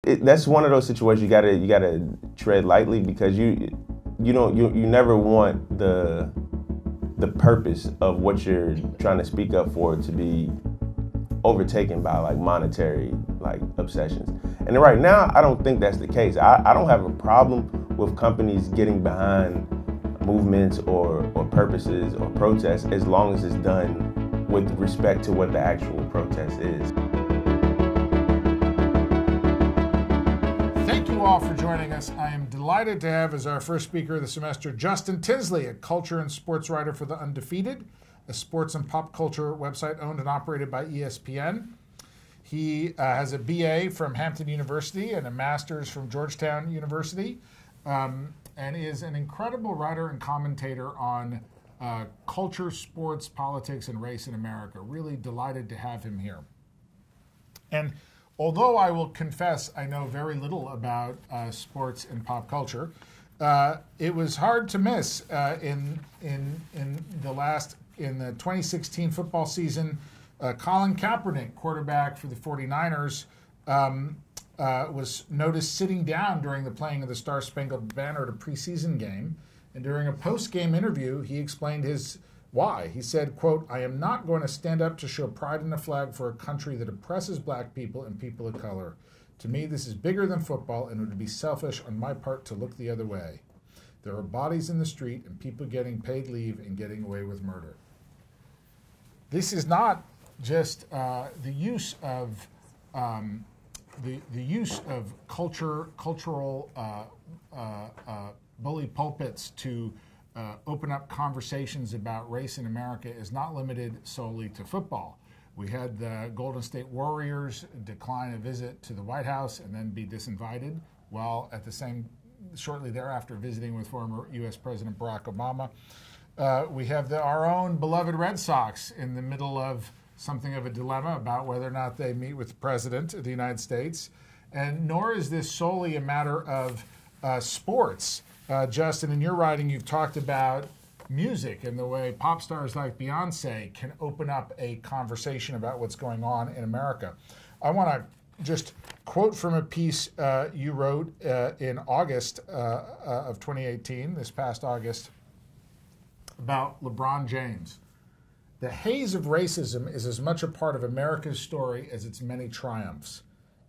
That's one of those situations you gotta tread lightly, because you never want the purpose of what you're trying to speak up for to be overtaken by like monetary like obsessions. And right now, I don't think that's the case. I don't have a problem with companies getting behind movements or purposes or protests, as long as it's done with respect to what the actual protest is. Thank you all for joining us. I am delighted to have as our first speaker of the semester Justin Tinsley, a culture and sports writer for The Undefeated, a sports and pop culture website owned and operated by ESPN. He has a BA from Hampton University and a master's from Georgetown University, and is an incredible writer and commentator on culture, sports, politics, and race in America. Really delighted to have him here. And although I will confess I know very little about sports and pop culture, it was hard to miss in the 2016 football season. Colin Kaepernick, quarterback for the 49ers, was noticed sitting down during the playing of the Star-Spangled Banner at a preseason game. And during a post-game interview, he explained his why. He said, quote, "I am not going to stand up to show pride in a flag for a country that oppresses black people and people of color. To me, this is bigger than football, and it would be selfish on my part to look the other way. There are bodies in the street and people getting paid leave and getting away with murder." This is not just the use of cultural bully pulpits to open up conversations about race in America is not limited solely to football. We had the Golden State Warriors decline a visit to the White House and then be disinvited, while shortly thereafter visiting with former U.S. President Barack Obama. We have our own beloved Red Sox in the middle of something of a dilemma about whether or not they meet with the President of the United States. And nor is this solely a matter of sports. Justin, in your writing, you've talked about music and the way pop stars like Beyonce can open up a conversation about what's going on in America. I want to just quote from a piece you wrote in August of 2018, this past August, about LeBron James. "The haze of racism is as much a part of America's story as its many triumphs.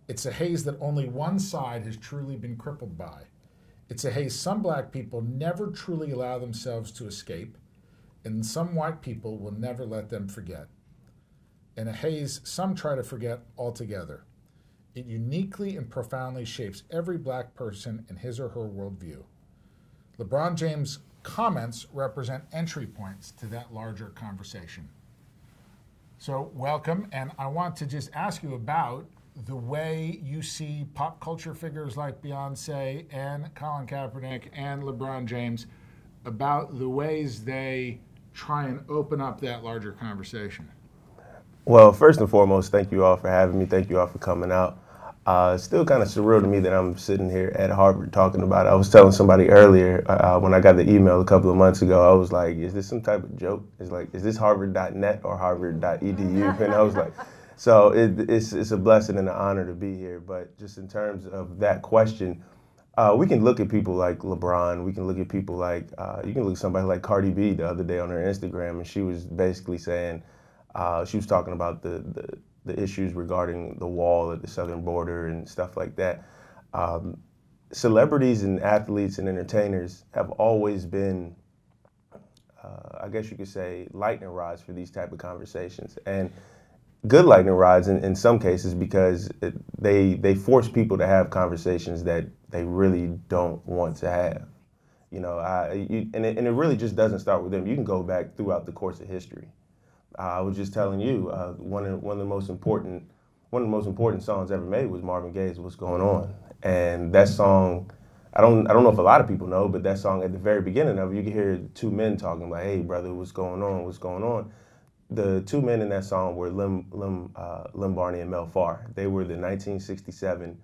It's a haze that only one side has truly been crippled by. It's a haze some black people never truly allow themselves to escape, and some white people will never let them forget. And a haze some try to forget altogether. It uniquely and profoundly shapes every black person in his or her worldview. LeBron James' comments represent entry points to that larger conversation." So welcome, and I want to just ask you about the way you see pop culture figures like Beyonce and Colin Kaepernick and LeBron James, about the ways they try and open up that larger conversation. Well, first and foremost, thank you all for having me. Thank you all for coming out. It's still kind of surreal to me that I'm sitting here at Harvard talking about it. I was telling somebody earlier when I got the email a couple of months ago, I was like, is this some type of joke? It's like, is this harvard.net or harvard.edu? And I was like, so it's a blessing and an honor to be here. But just in terms of that question, we can look at people like LeBron. We can look at people like, you can look at somebody like Cardi B the other day on her Instagram, and she was basically saying, she was talking about the issues regarding the wall at the southern border and stuff like that. Celebrities and athletes and entertainers have always been, I guess you could say, lightning rods for these type of conversations. And good lightning rods in some cases, because they force people to have conversations that they really don't want to have. You know, and it really just doesn't start with them. You can go back throughout the course of history. I was just telling you, one of the most important songs ever made was Marvin Gaye's "What's Going On," and that song, I don't know if a lot of people know, but that song at the very beginning of it, you can hear two men talking like, "Hey brother, what's going on? What's going on?" The two men in that song were Lem Barney and Mel Farr. They were the 1967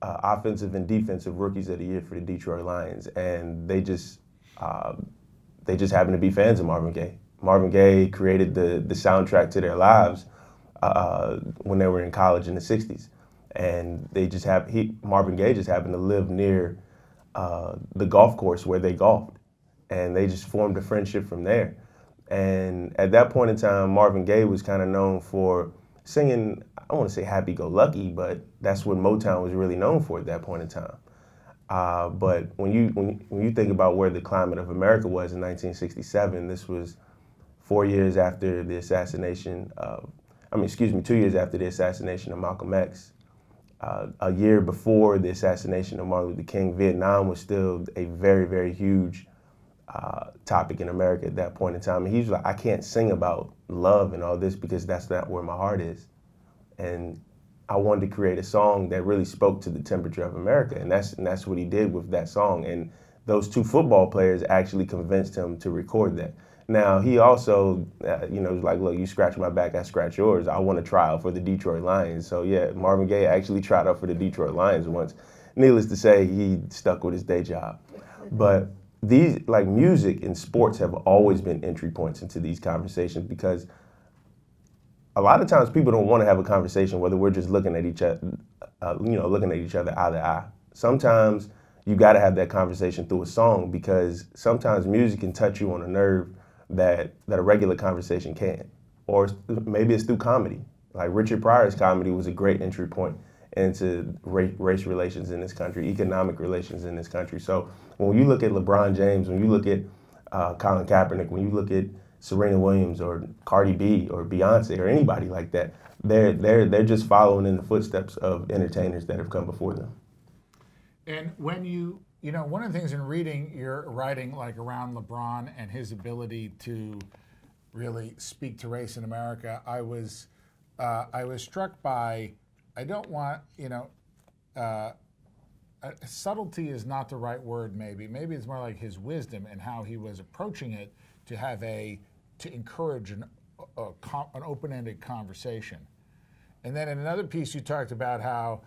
offensive and defensive rookies of the year for the Detroit Lions, and they just happened to be fans of Marvin Gaye. Marvin Gaye created the soundtrack to their lives when they were in college in the 60s. and they just have Marvin Gaye just happened to live near the golf course where they golfed, and they just formed a friendship from there. And at that point in time, Marvin Gaye was kind of known for singing, I don't want to say happy-go-lucky, but that's what Motown was really known for at that point in time. But when you think about where the climate of America was in 1967, this was 4 years after the assassination of, 2 years after the assassination of Malcolm X. A year before the assassination of Martin Luther King, Vietnam was still a very, very huge topic in America at that point in time. And he was like, I can't sing about love and all this because that's not where my heart is. And I wanted to create a song that really spoke to the temperature of America. And that's what he did with that song. And those two football players actually convinced him to record that. Now, he also, was like, look, you scratch my back, I scratch yours. I want to try out for the Detroit Lions. So, yeah, Marvin Gaye actually tried out for the Detroit Lions once. Needless to say, he stuck with his day job. But these, like, music and sports have always been entry points into these conversations, because a lot of times people don't want to have a conversation whether we're just looking at each other, looking at each other eye to eye. Sometimes you got to have that conversation through a song, because sometimes music can touch you on a nerve that a regular conversation can't. Or maybe it's through comedy. Like Richard Pryor's comedy was a great entry point into race relations in this country, economic relations in this country. So when you look at LeBron James, when you look at Colin Kaepernick, when you look at Serena Williams or Cardi B or Beyonce or anybody like that, they're just following in the footsteps of entertainers that have come before them. And when one of the things in reading your writing, like around LeBron and his ability to really speak to race in America, I was struck by, I don't want, subtlety is not the right word, maybe. Maybe it's more like his wisdom and how he was approaching it to encourage an open-ended conversation. And then in another piece, you talked about how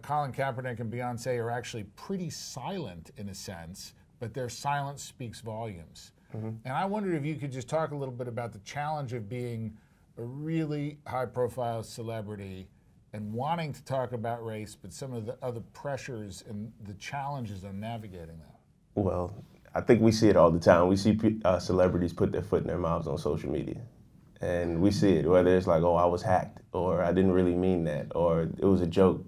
Colin Kaepernick and Beyonce are actually pretty silent in a sense, but their silence speaks volumes. Mm-hmm. And I wondered if you could just talk a little bit about the challenge of being a really high-profile celebrity and wanting to talk about race, but some of the other pressures and the challenges of navigating that. Well, I think we see it all the time. We see celebrities put their foot in their mouths on social media. And we see it, whether it's like, oh, I was hacked, or I didn't really mean that, or it was a joke.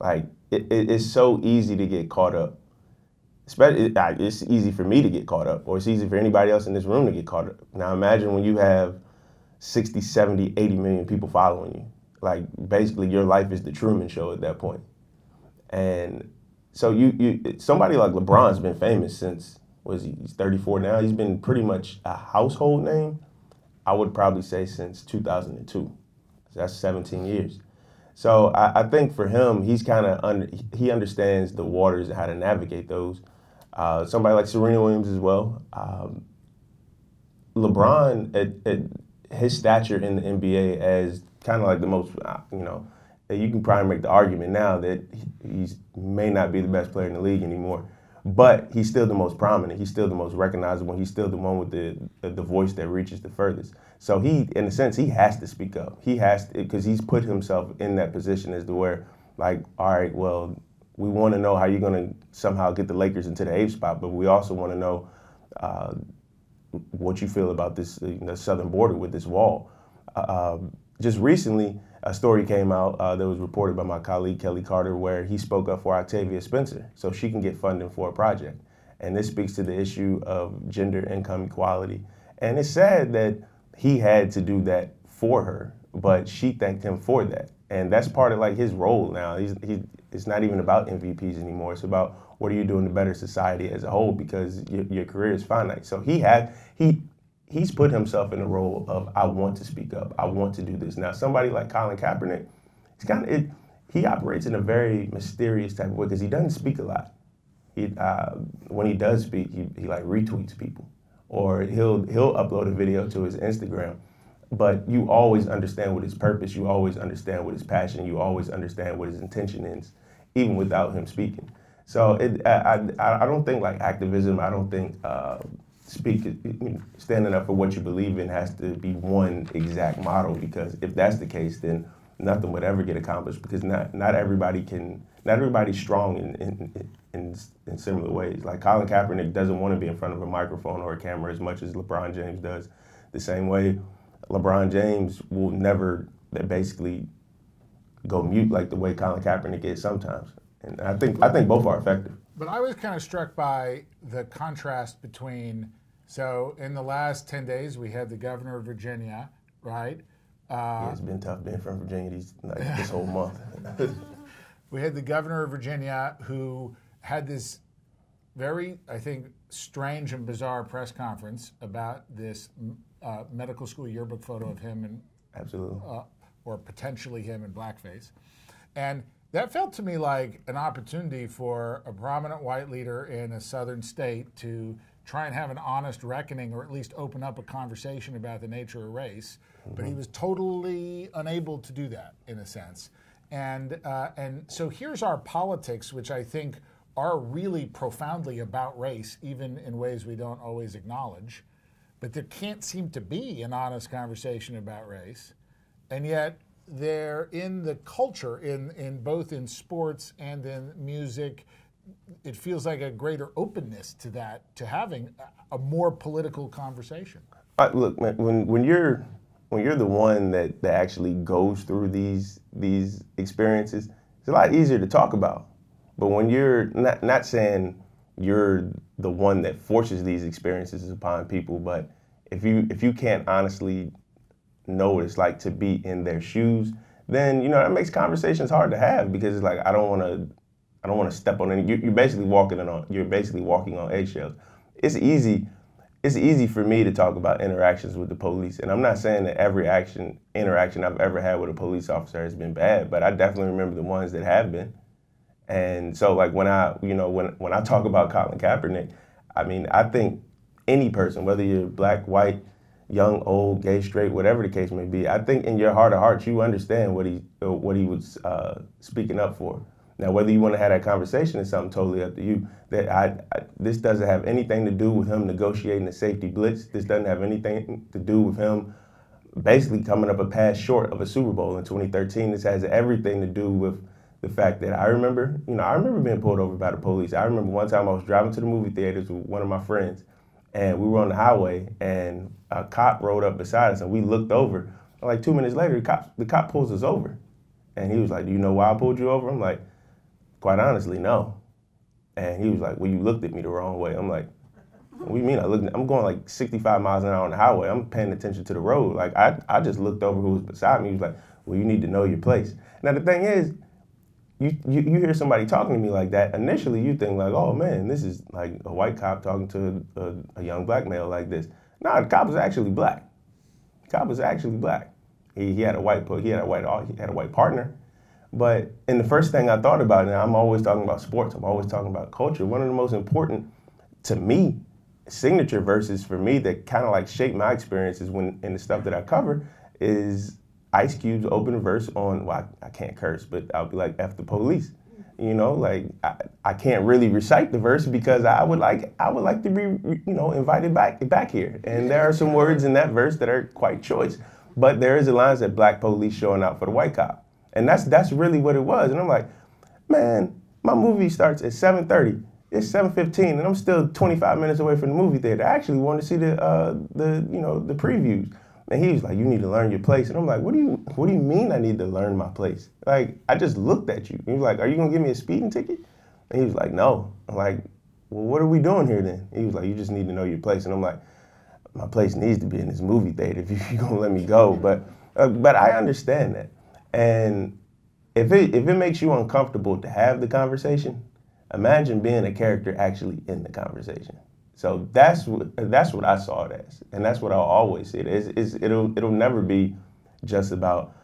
Like, it's so easy to get caught up. It's easy for me to get caught up, or it's easy for anybody else in this room to get caught up. Now imagine when you have 60, 70, 80 million people following you. Like, basically your life is the Truman Show at that point. And so somebody like LeBron's been famous since, he's 34 now. He's been pretty much a household name, I would probably say, since 2002. So that's 17 years. So I think for him, he's he understands the waters and how to navigate those. Somebody like Serena Williams as well. LeBron, at his stature in the NBA, as kind of like the most, you can probably make the argument now that he may not be the best player in the league anymore, but he's still the most prominent. He's still the most recognizable. He's still the one with the voice that reaches the furthest. So he, in a sense, he has to speak up. He has to, because he's put himself in that position as to where, like, all right, well, we want to know how you're going to somehow get the Lakers into the 8th spot, but we also want to know what you feel about this, the southern border with this wall. Just recently, a story came out that was reported by my colleague, Kelly Carter, where he spoke up for Octavia Spencer so she can get funding for a project. And this speaks to the issue of gender income equality. And it's sad that he had to do that for her, but she thanked him for that. And that's part of like his role now. It's not even about MVPs anymore. It's about what are you doing to better society as a whole, because your career is finite. So he's put himself in the role of, I want to speak up. I want to do this. Now, somebody like Colin Kaepernick, he operates in a very mysterious type of way because he doesn't speak a lot. When he does speak, he like retweets people, or he'll upload a video to his Instagram. But you always understand what his purpose, you always understand what his passion, you always understand what his intention is, even without him speaking. So I don't think like activism, I don't think standing up for what you believe in has to be one exact model, because if that's the case, then nothing would ever get accomplished because not everybody's strong in similar ways. Like Colin Kaepernick doesn't want to be in front of a microphone or a camera as much as LeBron James does. The same way LeBron James will never basically go mute like the way Colin Kaepernick is sometimes. And I think both are effective. But I was kind of struck by the contrast between, so in the last 10 days, we had the governor of Virginia, right? Yeah, it's been tough being from Virginia this whole month. We had the governor of Virginia who had this very, I think, strange and bizarre press conference about this medical school yearbook photo of him and absolutely, or potentially him in blackface, and that felt to me like an opportunity for a prominent white leader in a southern state to try and have an honest reckoning, or at least open up a conversation about the nature of race. Mm-hmm. But he was totally unable to do that, in a sense. And so here's our politics, which I think are really profoundly about race, even in ways we don't always acknowledge. But there can't seem to be an honest conversation about race. And yet they're in the culture, in both in sports and in music. It feels like a greater openness to that, to having a more political conversation. Look, man, when you're the one that actually goes through these experiences, it's a lot easier to talk about. But when you're not saying you're the one that forces these experiences upon people, but if you can't honestly know what it's like to be in their shoes, then that makes conversations hard to have, because it's like I don't want to step on any. You're basically walking on eggshells. It's easy for me to talk about interactions with the police, and I'm not saying that every interaction I've ever had with a police officer has been bad, but I definitely remember the ones that have been. And so, like when I talk about Colin Kaepernick, I mean, I think any person, whether you're black, white, young, old, gay, straight, whatever the case may be, I think in your heart of hearts you understand what he was speaking up for. Now, whether you want to have that conversation is something totally up to you. This doesn't have anything to do with him negotiating a safety blitz. This doesn't have anything to do with him basically coming up a pass short of a Super Bowl in 2013. This has everything to do with the fact that I remember being pulled over by the police. I remember one time I was driving to the movie theaters with one of my friends, and we were on the highway, and a cop rode up beside us, and we looked over. Like 2 minutes later, the cop pulls us over, and he was like, "Do you know why I pulled you over?" I'm like, "Quite honestly, no." And he was like, "Well, you looked at me the wrong way." I'm like, "What do you mean? I'm going like 65 miles an hour on the highway. I'm paying attention to the road. Like I just looked over who was beside me." He was like, "Well, you need to know your place." Now the thing is, you hear somebody talking to me like that, initially you think like, "Oh man, this is like a white cop talking to a young black male like this." No, the cop was actually black. The cop was actually black. He had a white partner. But and the first thing I thought about, and I'm always talking about sports, I'm always talking about culture. One of the most important to me signature verses for me that kind of like shaped my experiences in the stuff that I cover is Ice Cube's open verse on, well, I can't curse, but I'll be like, F the police. Like I can't really recite the verse because I would like to be, invited back here. And there are some words in that verse that are quite choice. But there is a line that black police showing out for the white cop. And that's really what it was. And I'm like, man, my movie starts at 7:30. It's 7:15, and I'm still 25 minutes away from the movie theater. I actually wanted to see the previews. And he was like, "You need to learn your place." And I'm like, what do you mean I need to learn my place? Like, I just looked at you. He was like, "Are you gonna give me a speeding ticket?" And he was like, "No." I'm like, "Well, what are we doing here then?" He was like, "You just need to know your place." And I'm like, my place needs to be in this movie theater if you're gonna let me go. But I understand that. And if it makes you uncomfortable to have the conversation, imagine being a character actually in the conversation. So that's what I saw it as, and that's what I'll always see it as. It'll never be just about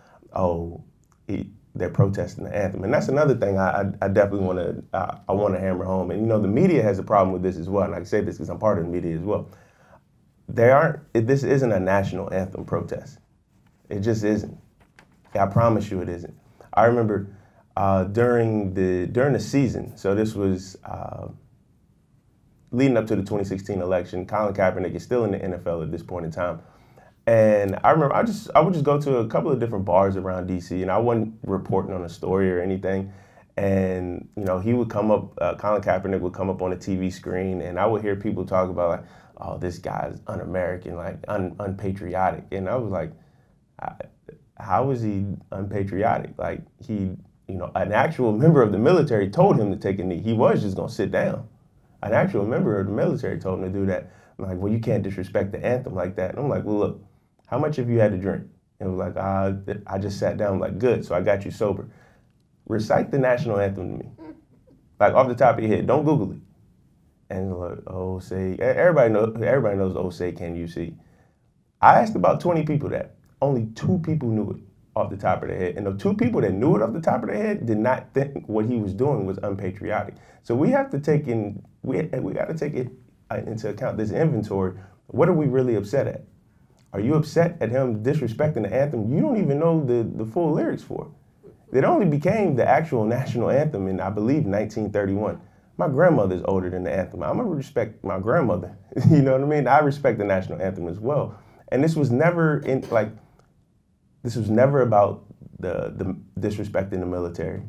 they're protesting the anthem, and that's another thing I definitely want to hammer home. And the media has a problem with this as well, and I say this because I'm part of the media as well. This isn't a national anthem protest. It just isn't. I promise you it isn't. I remember during the season, so this was leading up to the 2016 election. Colin Kaepernick is still in the NFL at this point in time. And I remember I would just go to a couple of different bars around DC, and I wasn't reporting on a story or anything. And he would come up, Colin Kaepernick would come up on the TV screen, and I would hear people talk about like, oh, this guy's un-American, like unpatriotic. And I was like, how is he unpatriotic? Like an actual member of the military told him to take a knee. He was just gonna sit down. An actual member of the military told him to do that. I'm like, well, you can't disrespect the anthem like that. And I'm like, well, look, how much have you had to drink? And it was like, I just sat down. I'm like, good, so I got you sober. Recite the national anthem to me. Like off the top of your head, don't Google it. And like, oh, say, everybody knows, oh, say, can you see? I asked about 20 people that. Only 2 people knew it off the top of their head. And the 2 people that knew it off the top of their head did not think what he was doing was unpatriotic. So we have to take we got to take it into account, this inventory. What are we really upset at? Are you upset at him disrespecting the anthem you don't even know the full lyrics for? It only became the actual national anthem in, I believe, 1931. My grandmother's older than the anthem. I'm gonna respect my grandmother. You know what I mean? I respect the national anthem as well. And this was never about the disrespecting the military.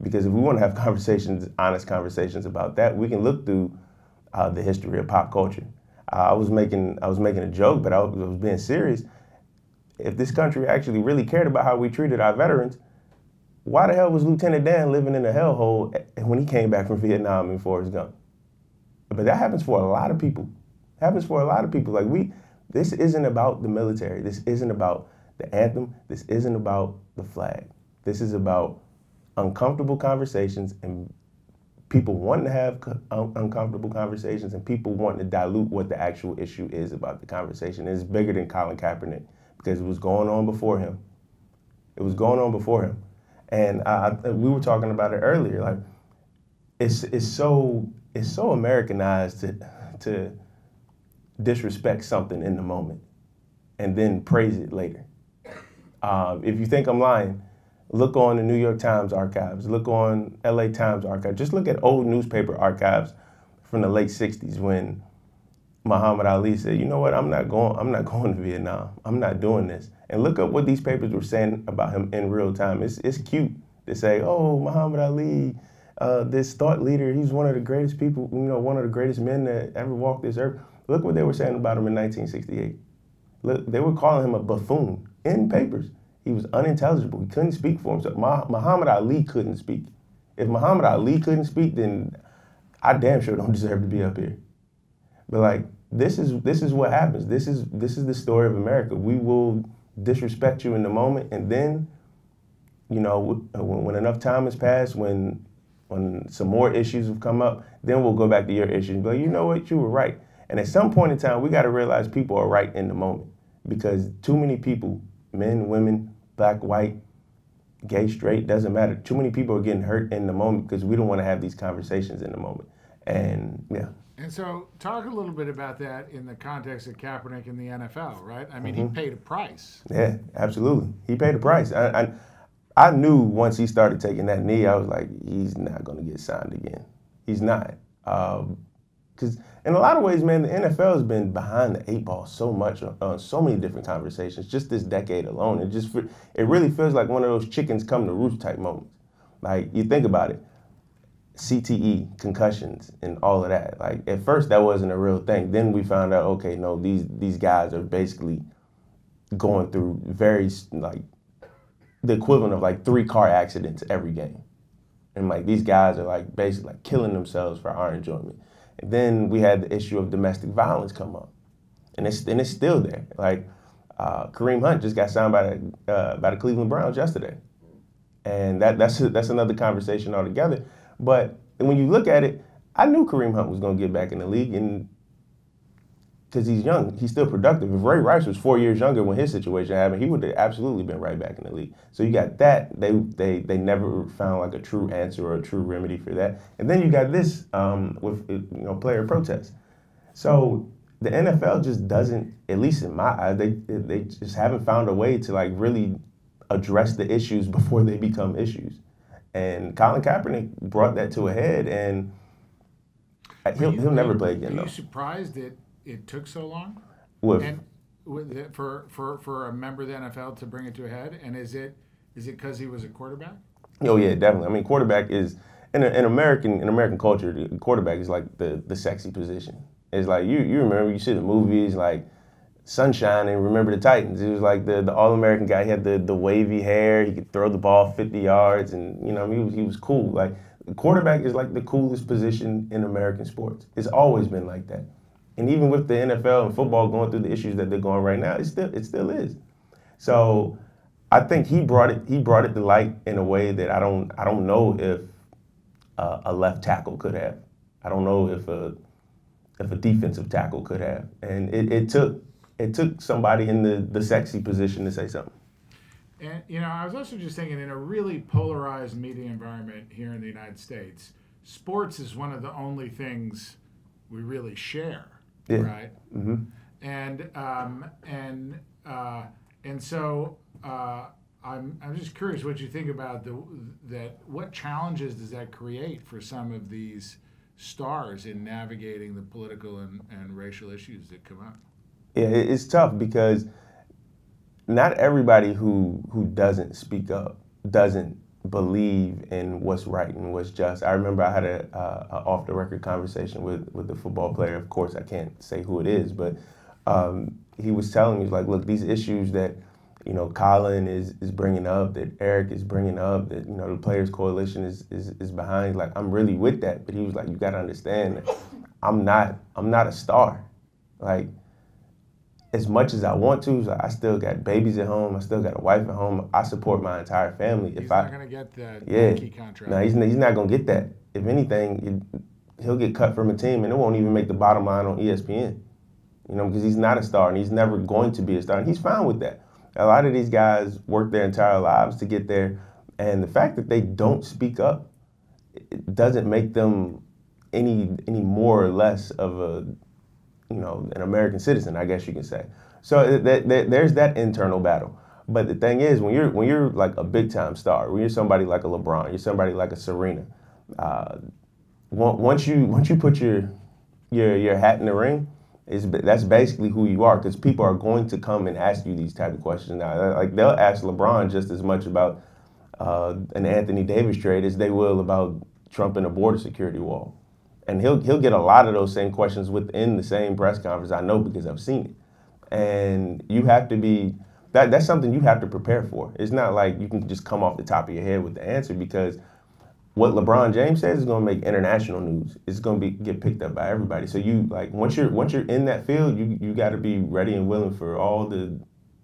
Because if we want to have conversations, honest conversations about that, we can look through the history of pop culture. I was making a joke, but I was being serious. If this country actually really cared about how we treated our veterans, why the hell was Lieutenant Dan living in a hellhole when he came back from Vietnam in Forrest Gump? But that happens for a lot of people. It happens for a lot of people. Like this isn't about the military. This isn't about the anthem. This isn't about the flag. This is about uncomfortable conversations and people wanting to have uncomfortable conversations and people wanting to dilute what the actual issue is about the conversation. It's bigger than Colin Kaepernick because it was going on before him. It was going on before him. And we were talking about it earlier. Like, it's so Americanized to disrespect something in the moment and then praise it later. If you think I'm lying, look on the New York Times archives. Look on LA Times archives. Just look at old newspaper archives from the late '60s when Muhammad Ali said, "You know what? I'm not going to Vietnam. I'm not doing this." And look up what these papers were saying about him in real time. It's cute to say, "Oh, Muhammad Ali, this thought leader. He's one of the greatest people. One of the greatest men that ever walked this earth." Look what they were saying about him in 1968. Look, they were calling him a buffoon in papers. He was unintelligible. He couldn't speak for himself. Muhammad Ali couldn't speak. If Muhammad Ali couldn't speak, then I damn sure don't deserve to be up here. But like, this is what happens. This is the story of America. We will disrespect you in the moment, and then, when enough time has passed, when some more issues have come up, then we'll go back to your issues and be like, you know what, you were right. And at some point in time, we got to realize people are right in the moment because too many people, men, women, black, white, gay, straight, doesn't matter. Too many people are getting hurt in the moment because we don't want to have these conversations in the moment. And yeah. And so talk a little bit about that in the context of Kaepernick in the NFL, right? I mean, he paid a price. Yeah, absolutely. He paid a price. I knew once he started taking that knee, I was like, he's not going to get signed again. He's not. Because in a lot of ways, man, the NFL has been behind the 8 ball so much on so many different conversations, just this decade alone. It really feels like one of those chickens come to roost type moments. Like, you think about it, CTE, concussions, and all of that. Like, at first, that wasn't a real thing. Then we found out, okay, no, these guys are basically going through the equivalent of like 3 car accidents every game. And like, these guys are like basically like killing themselves for our enjoyment. And then we had the issue of domestic violence come up, and it's still there. Like Kareem Hunt just got signed by the Cleveland Browns yesterday, and that's another conversation altogether. But when you look at it, I knew Kareem Hunt was going to get back in the league, and because he's young, he's still productive. If Ray Rice was 4 years younger when his situation happened, he would have absolutely been right back in the league. So you got that. They never found like a true answer or a true remedy for that. And then you got this with player protests. So the NFL just doesn't, at least in my eyes, they just haven't found a way to like really address the issues before they become issues. And Colin Kaepernick brought that to a head, and he'll never play again. Are you surprised that it took so long? With for a member of the NFL to bring it to a head? And is it because he was a quarterback? Oh yeah, definitely. I mean, quarterback is in American culture, the quarterback is like the sexy position. It's like you remember you see the movies like Sunshine and Remember the Titans. It was like the All-American guy. He had the wavy hair. He could throw the ball 50 yards, and you know he was cool. Like the quarterback is like the coolest position in American sports. It's always been like that. And even with the NFL and football going through the issues that they're going right now, it still is. So I think he brought it to light in a way that I don't know if a left tackle could have. I don't know if a defensive tackle could have. And it took somebody in the sexy position to say something. And you know, I was also just thinking, in a really polarized media environment here in the United States, sports is one of the only things we really share, right? Mm-hmm. And so I'm just curious what you think about what challenges does that create for some of these stars in navigating the political and racial issues that come up? Yeah, it's tough because not everybody who doesn't speak up doesn't believe in what's right and what's just. I remember I had a off the record conversation with the football player. Of course, I can't say who it is, but he was telling me, like, look, these issues that Colin is bringing up, that Eric is bringing up, that the Players Coalition is behind. Like, I'm really with that, but he was like, you got to understand that I'm not a star. Like, as much as I want to, like, I still got babies at home. I still got a wife at home. I support my entire family. He's not going to get the Yankee contract. No, he's not going to get that. If anything, he'll get cut from a team, and it won't even make the bottom line on ESPN. Because he's not a star, and he's never going to be a star, and he's fine with that. A lot of these guys work their entire lives to get there, and the fact that they don't speak up, it doesn't make them any more or less of an American citizen, I guess you can say. So there's that internal battle. But the thing is, when you're like a big time star, when you're somebody like a LeBron, you're somebody like a Serena, once you put your hat in the ring, that's basically who you are, because people are going to come and ask you these type of questions now. Like, they'll ask LeBron just as much about an Anthony Davis trade as they will about Trump and a border security wall. And he'll get a lot of those same questions within the same press conference. I know, because I've seen it. And you have to be, that's something you have to prepare for. It's not like you can just come off the top of your head with the answer, because what LeBron James says is going to make international news. It's going to get picked up by everybody. So you, like, once you're in that field, you got to be ready and willing for all the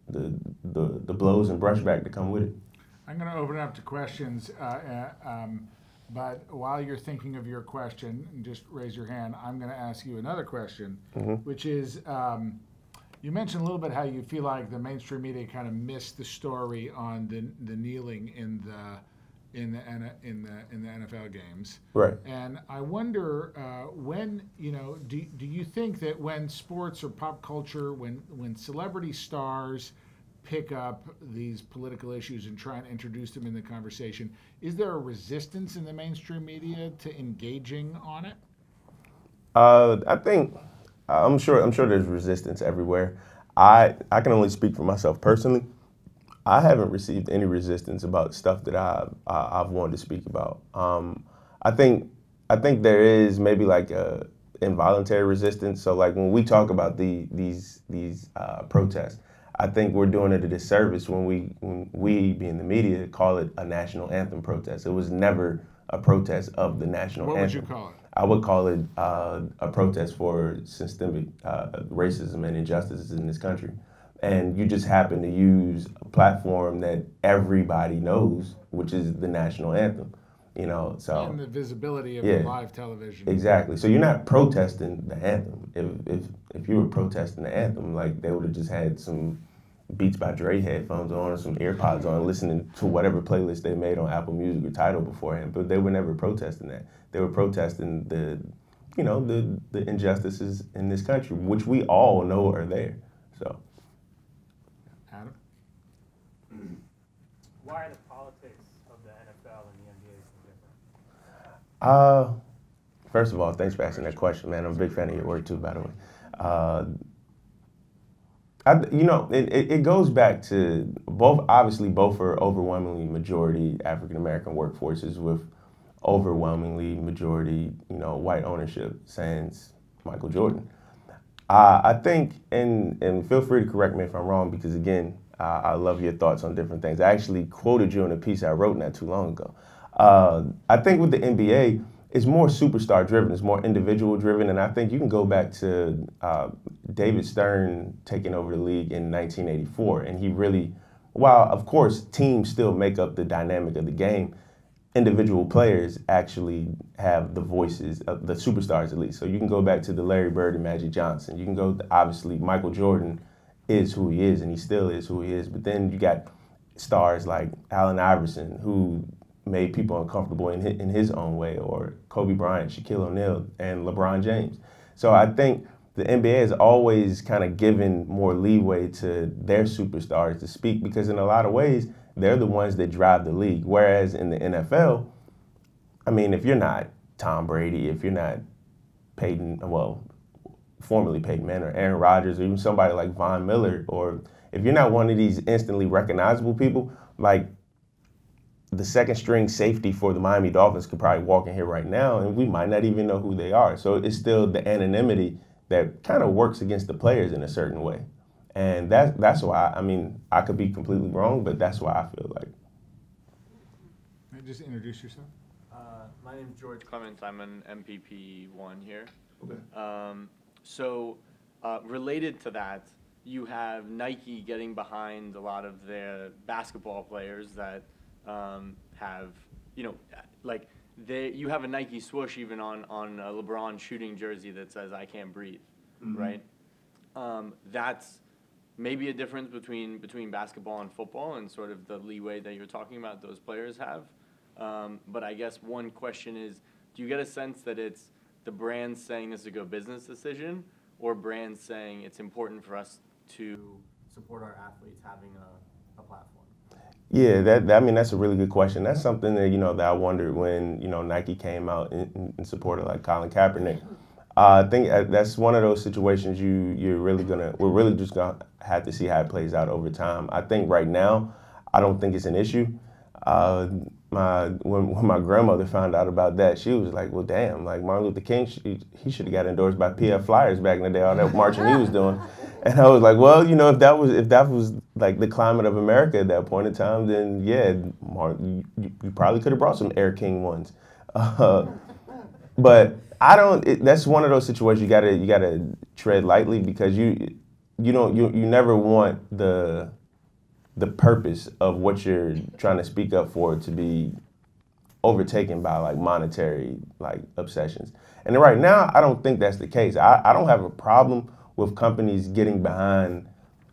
blows and brushback that come with it. I'm going to open it up to questions. But while you're thinking of your question, just raise your hand, I'm going to ask you another question, which is, you mentioned a little bit how you feel like the mainstream media kind of missed the story on the kneeling in the NFL games. Right. And I wonder when, do you think that when sports or pop culture, when celebrity stars pick up these political issues and try and introduce them in the conversation, is there a resistance in the mainstream media to engaging on it? I think I'm sure there's resistance everywhere. I can only speak for myself personally. I haven't received any resistance about stuff that I've wanted to speak about. I think there is maybe like a involuntary resistance. So like when we talk about these protests, I think we're doing it a disservice when we being the media call it a national anthem protest. It was never a protest of the national anthem. What would you call it? I would call it a protest for systemic racism and injustices in this country. And you just happen to use a platform that everybody knows, which is the national anthem. So and the visibility of live television. Exactly. So you're not protesting the anthem. If you were protesting the anthem, like, they would have just had some Beats by Dre headphones on or some AirPods on, listening to whatever playlist they made on Apple Music or Tidal beforehand. But they were never protesting that. They were protesting the injustices in this country, which we all know are there. So. Adam? Why are the politics of the NFL and the NBA so different? First of all, thanks for asking that question, man. I'm a big fan of your work too, by the way. It goes back to both. Obviously, both are overwhelmingly majority African American workforces with overwhelmingly majority, white ownership, sans Michael Jordan. I think, and feel free to correct me if I'm wrong, because again, I love your thoughts on different things. I actually quoted you in a piece I wrote not too long ago. I think with the NBA, it's more superstar driven, it's more individual driven, and I think you can go back to David Stern taking over the league in 1984, and he really, while of course teams still make up the dynamic of the game, individual players actually have the voices of the superstars at least. So you can go back to the Larry Bird and Magic Johnson. You can go to, obviously, Michael Jordan is who he is, and he still is who he is. But then you got stars like Allen Iverson, who made people uncomfortable in his own way, or Kobe Bryant, Shaquille O'Neal, and LeBron James. So I think the NBA has always kind of given more leeway to their superstars to speak, because in a lot of ways, they're the ones that drive the league. Whereas in the NFL, I mean, if you're not Tom Brady, if you're not formerly Peyton Manning or Aaron Rodgers, or even somebody like Von Miller, or if you're not one of these instantly recognizable people, like the second string safety for the Miami Dolphins could probably walk in here right now and we might not even know who they are. So it's still the anonymity that kind of works against the players in a certain way. And that's why, I mean, I could be completely wrong, but that's why I feel like. Just introduce yourself. My name is George Clements. I'm an MPP1 here. Okay. Related to that, you have Nike getting behind a lot of their basketball players that have, you have a Nike swoosh even on a LeBron shooting jersey that says "I can't breathe," Mm-hmm. right? That's maybe a difference between basketball and football, and sort of the leeway that you're talking about those players have. But I guess one question is, do you get a sense that it's the brands saying this is a good business decision, or brands saying it's important for us to support our athletes having a platform? Yeah, that's a really good question. That's something that, that I wondered when, Nike came out in support of like Colin Kaepernick. I think that's one of those situations we're really just gonna have to see how it plays out over time. I think right now, I don't think it's an issue. When my grandmother found out about that, she was like, well, damn, like Martin Luther King, he should have got endorsed by PF Flyers back in the day, all that marching he was doing. And I was like, well, if that was like the climate of America at that point in time, then yeah, you probably could have brought some Air King ones. But that's one of those situations you gotta tread lightly, because you never want the purpose of what you're trying to speak up for to be overtaken by like monetary like obsessions. And right now, I don't think that's the case. I don't have a problem with companies getting behind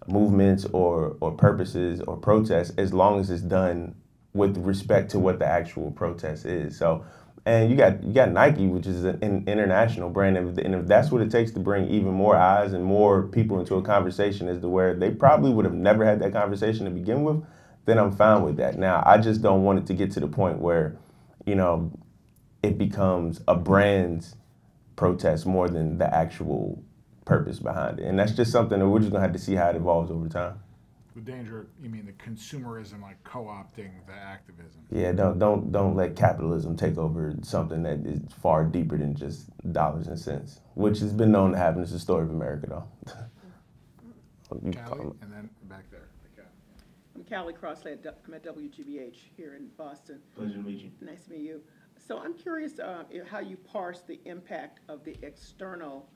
movements or purposes or protests, as long as it's done with respect to what the actual protest is. So, and you got Nike, which is an international brand, and if that's what it takes to bring even more eyes and more people into a conversation as to where they probably would have never had that conversation to begin with, then I'm fine with that. Now, I just don't want it to get to the point where, it becomes a brand's protest more than the actual purpose behind it. And that's just something that we're just gonna have to see how it evolves over time. With danger, you mean the consumerism, like co-opting the activism? Yeah, don't let capitalism take over something that is far deeper than just dollars and cents, which has been known to happen. It's the story of America, though. Callie, and then back there. I'm Callie Crossley. I'm at WGBH here in Boston. Pleasure to meet you. Nice to meet you. So I'm curious how you parse the impact of the external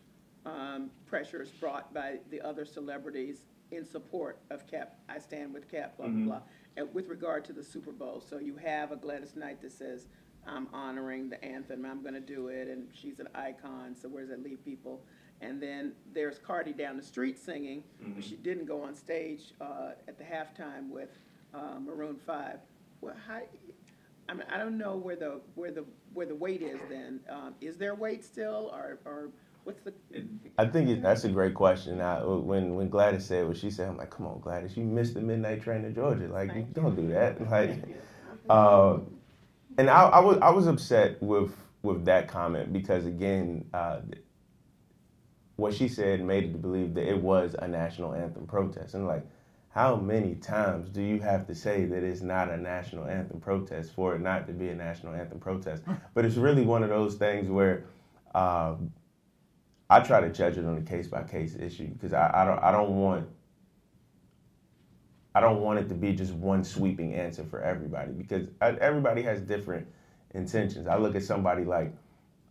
pressures brought by the other celebrities in support of Cap. I stand with Cap, blah, blah, blah. And with regard to the Super Bowl, so you have a Gladys Knight that says, I'm honoring the anthem, I'm going to do it, and she's an icon, so where does that leave people? And then there's Cardi down the street singing, but she didn't go on stage at the halftime with Maroon 5. Well, I don't know where the weight is then. Is there weight still, or what's the? I think that's a great question. When Gladys said what she said, I'm like, come on, Gladys, you missed the midnight train to Georgia. Like, don't do that. Like, and I was upset with that comment, because again, what she said made it to believe that it was a national anthem protest. And like, how many times do you have to say that it's not a national anthem protest for it not to be a national anthem protest? But it's really one of those things where I try to judge it on a case-by-case issue, because I don't want it to be just one sweeping answer for everybody, because everybody has different intentions. I look at somebody like,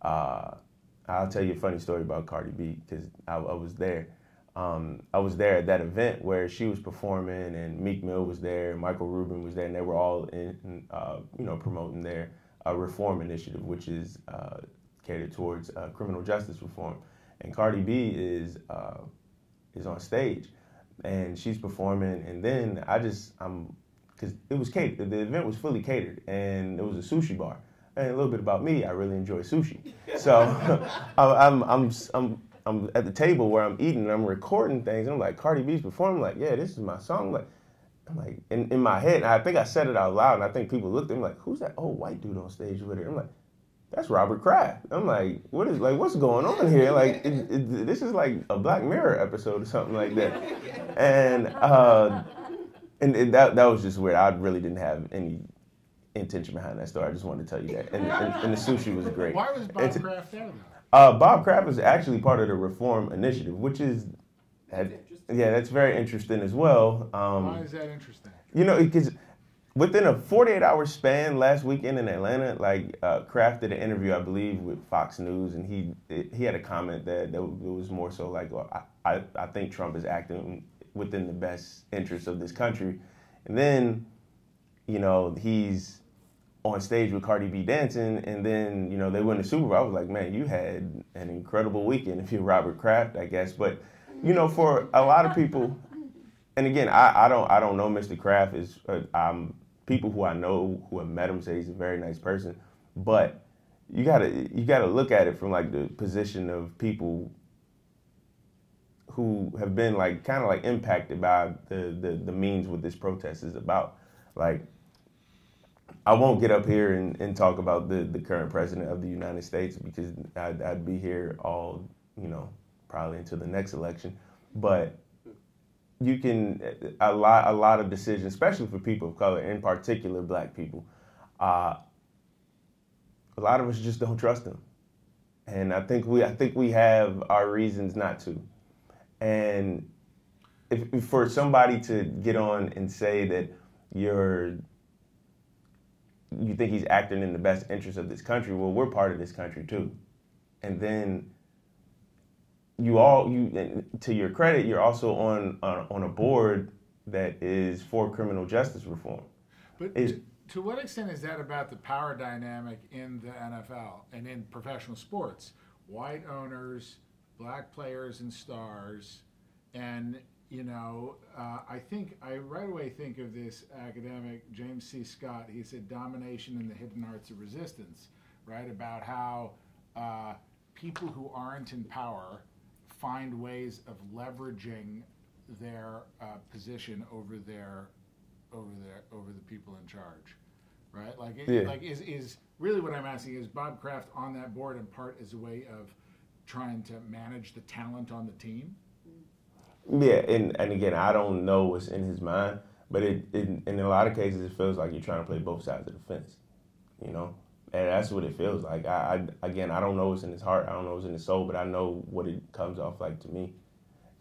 I'll tell you a funny story about Cardi B, because I was there. I was there at that event where she was performing, and Meek Mill was there, Michael Rubin was there, and they were all promoting their reform initiative, which is catered towards criminal justice reform. And Cardi B is on stage, and she's performing, and then because it was catered, the event was fully catered, and it was a sushi bar. And a little bit about me, I really enjoy sushi. So I'm at the table where I'm eating, and I'm recording things, and I'm like, Cardi B's performing, I'm like, yeah, this is my song. I'm like, in my head, and I think I said it out loud, and I think people looked at me like, who's that old white dude on stage with her? I'm like, that's Robert Kraft. I'm like, what's going on here? Like, this is like a Black Mirror episode or something like that. And that was just weird. I really didn't have any intention behind that story. I just wanted to tell you that. And the sushi was great. Why was Bob Kraft there, though? Bob Kraft is actually part of the Reform Initiative, which is, that's very interesting as well. Why is that interesting? Because within a 48-hour span last weekend in Atlanta, Kraft did an interview, I believe, with Fox News, and he had a comment that it was more so like, well, I think Trump is acting within the best interests of this country. And then, he's on stage with Cardi B dancing, and then, they win the Super Bowl. I was like, man, you had an incredible weekend if you're Robert Kraft, I guess. But, for a lot of people, and again, I don't know Mr. Kraft. People who I know who have met him say he's a very nice person, but you gotta look at it from like the position of people who have been kind of impacted by the means what this protest is about. Like, I won't get up here and talk about the current president of the United States, because I'd be here all, probably until the next election. But you can, a lot of decisions, especially for people of color, in particular Black people, a lot of us just don't trust them. And I think we have our reasons not to. And if for somebody to get on and say that you think he's acting in the best interest of this country, well, we're part of this country too. And then to your credit, you're also on a board that is for criminal justice reform. But to what extent is that about the power dynamic in the NFL and in professional sports? White owners, Black players and stars, and I right away think of this academic, James C. Scott. He said domination in the hidden arts of resistance, right? About how people who aren't in power find ways of leveraging their position over the people in charge, right? Is really what I'm asking is Bob Kraft on that board in part as a way of trying to manage the talent on the team? Yeah, and again, I don't know what's in his mind, but in a lot of cases, it feels like you're trying to play both sides of the fence, and that's what it feels like. I don't know what's in his heart, I don't know what's in his soul, but I know what it comes off like to me.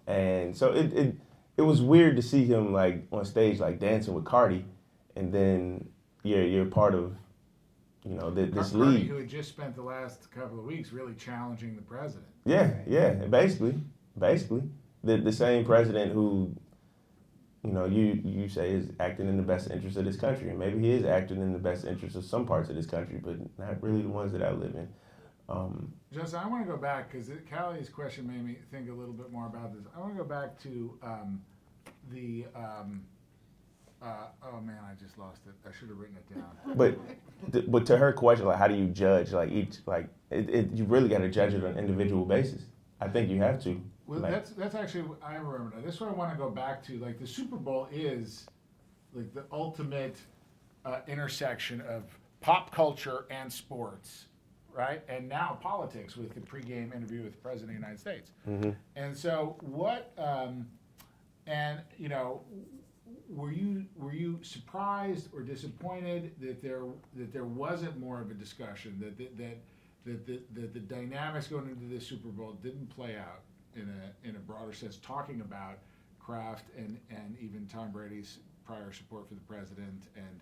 And so it was weird to see him on stage dancing with Cardi, and then you're part of this Cardi, league who had just spent the last couple of weeks really challenging the president. Yeah, basically. The same president who, you say is acting in the best interest of this country. And maybe he is acting in the best interest of some parts of this country, but not really the ones that I live in. Justin, I want to go back, because Callie's question made me think a little bit more about this. I want to go back to oh man, I just lost it. I should have written it down. But to her question, how do you judge? You really got to judge it on an individual basis. I think you have to. Well, that's actually, I remember that. That's what I want to go back to. The Super Bowl is the ultimate intersection of pop culture and sports, right? And now politics with the pregame interview with the President of the United States. And so what, and you know, were you surprised or disappointed that there wasn't more of a discussion, that the dynamics going into this Super Bowl didn't play out in a broader sense, talking about Kraft and even Tom Brady's prior support for the president and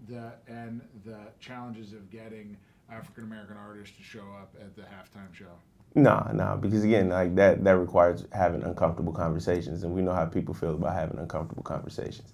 the challenges of getting African American artists to show up at the halftime show? No, because again, like that requires having uncomfortable conversations, and we know how people feel about having uncomfortable conversations.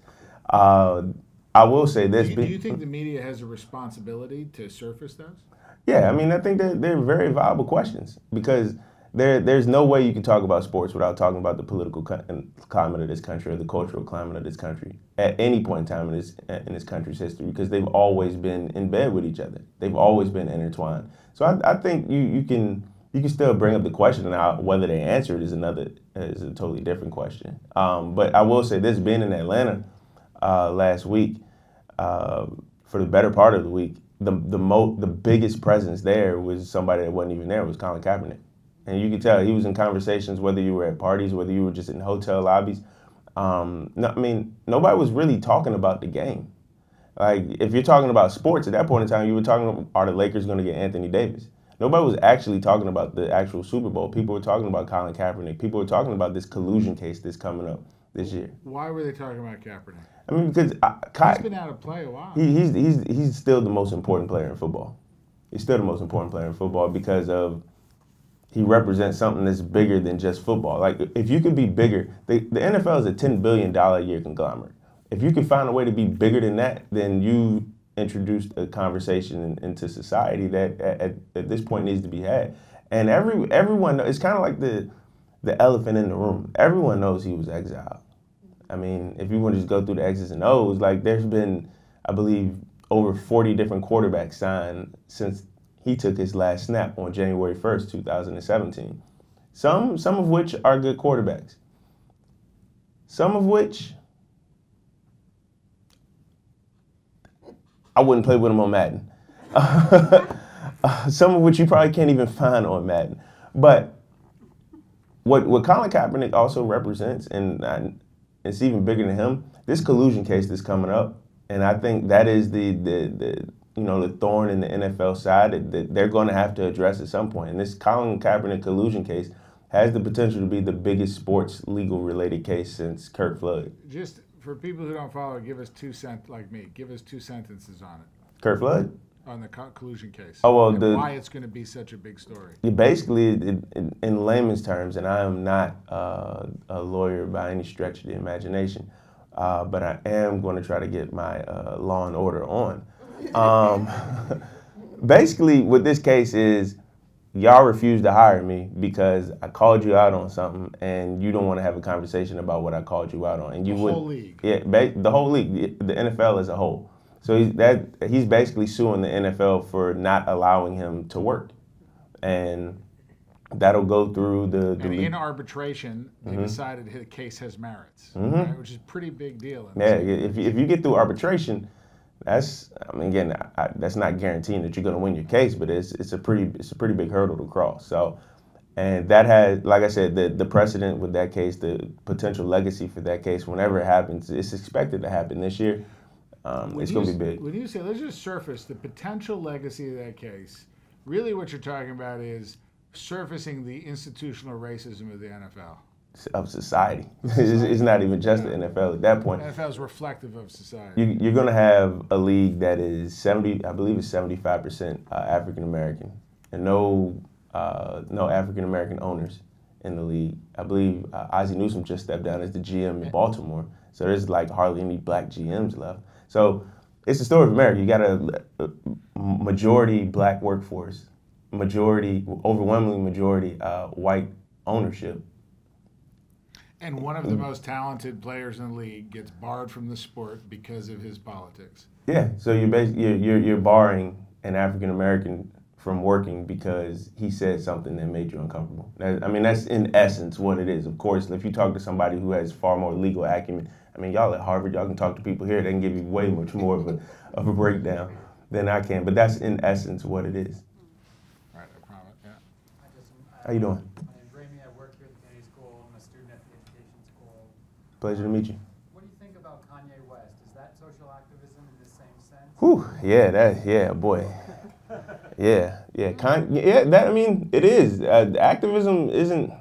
I will say this: do you think the media has a responsibility to surface those? Yeah, I mean, I think they're very viable questions, because there's no way you can talk about sports without talking about the political climate of this country or the cultural climate of this country at any point in time in this country's history, because they've always been in bed with each other. They've always been intertwined. So I think you can still bring up the question. Now, whether they answer it is a totally different question. But I will say this: being in Atlanta last week, for the better part of the week, the biggest presence there was somebody that wasn't even there, was Colin Kaepernick. And you could tell he was in conversations, whether you were at parties, whether you were just in hotel lobbies. No, I mean, nobody was really talking about the game. Like, if you're talking about sports, at that point in time, you were talking about, are the Lakers going to get Anthony Davis? Nobody was actually talking about the actual Super Bowl. People were talking about Colin Kaepernick. People were talking about this collusion case that's coming up this year. Why were they talking about Kaepernick? I mean, because he's been out of play a while. He's still the most important player in football. He's still the most important player in football because of he represents something that's bigger than just football. Like, if you could be bigger, the NFL is a $10 billion a year conglomerate. If you can find a way to be bigger than that, then you introduced a conversation into society that at this point needs to be had. And everyone, it's kind of like the elephant in the room. Everyone knows he was exiled. I mean, if you want to just go through the X's and O's, like, there's been, I believe, over 40 different quarterbacks signed since he took his last snap on January 1st, 2017. Some of which are good quarterbacks. Some of which I wouldn't play with them on Madden. Some of which you probably can't even find on Madden. But what Colin Kaepernick also represents, and it's even bigger than him, this collusion case that's coming up, and I think that is the thorn in the NFL side that they're going to have to address at some point. And this Colin Kaepernick collusion case has the potential to be the biggest sports legal related case since Kirk Flood. Just for people who don't follow, give us two sentences on it. Kirk Flood? On the collusion case. Oh, well, and why it's going to be such a big story. Basically, in layman's terms, and I am not a lawyer by any stretch of the imagination, but I am going to try to get my law and order on. Basically, what this case is, y'all refused to hire me because I called you out on something, and you don't want to have a conversation about what I called you out on. And you the whole league. Yeah, the whole league, the NFL as a whole. So he's basically suing the NFL for not allowing him to work, and that'll go through the and in arbitration, they decided the case has merits, right? Which is a pretty big deal. Yeah, if you get through arbitration, that's that's not guaranteeing that you're going to win your case, but it's a pretty big hurdle to cross. So, and that has, like I said, the precedent with that case, the potential legacy for that case, whenever it happens, it's expected to happen this year. It's going to be big. When you say, let's just surface the potential legacy of that case, really what you're talking about is surfacing the institutional racism of the NFL. Of society. It's not even just the NFL at that point. The NFL is reflective of society. You're going to have a league that is 75% African American, and no African American owners in the league. I believe Ozzie Newsome just stepped down as the GM in Baltimore, so there's like hardly any black GMs left. So it's the story of America. You got a majority black workforce, overwhelmingly majority white ownership. And one of the most talented players in the league gets barred from the sport because of his politics. Yeah, so you're barring an African American from working because he said something that made you uncomfortable. That's in essence what it is. Of course, if you talk to somebody who has far more legal acumen, y'all at Harvard, y'all can talk to people here. They can give you way much more of a breakdown. than I can. But that's in essence what it is. Right, I promise, yeah. How you doing? My name's Ramy. I work here at the Kennedy School. I'm a student at the Education School. Pleasure to meet you. What do you think about Kanye West? Is that social activism in the same sense? Whew, yeah, boy. I mean, it is. Activism isn't,